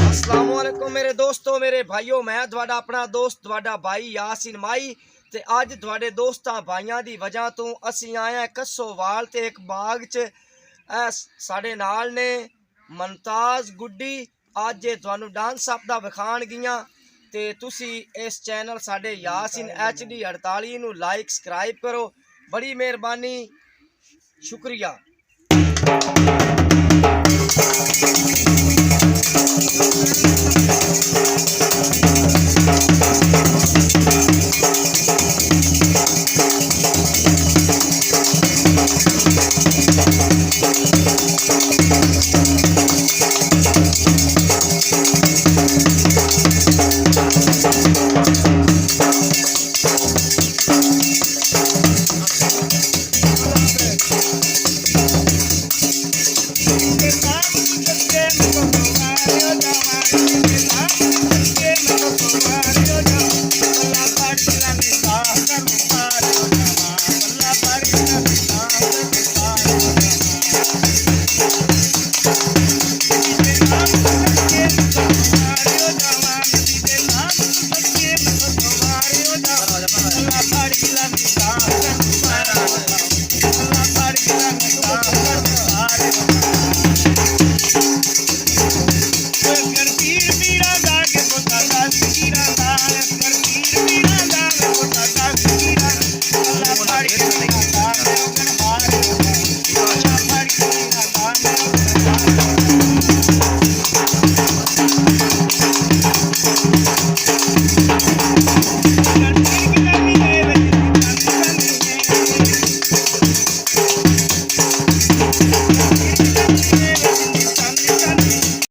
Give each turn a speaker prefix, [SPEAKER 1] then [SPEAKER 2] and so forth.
[SPEAKER 1] अस्सलामुअलैकुम मेरे दोस्तों मेरे भाइयों, मैं थोड़ा अपना दोस्त थोड़ा भाई यासिन माई ते अज थोड़े दोस्तां भाइयां दी वजह तो असी आए कस्सोवाल ते एक बाग च साढ़े नाल ने मुमताज गुड्डी। अज तुहानू डांस अपना विखाण गियां ते तुसी इस चैनल साढ़े यासिन HD 48 नू लाइक सब्सक्राइब करो, बड़ी मेहरबानी, शुक्रिया।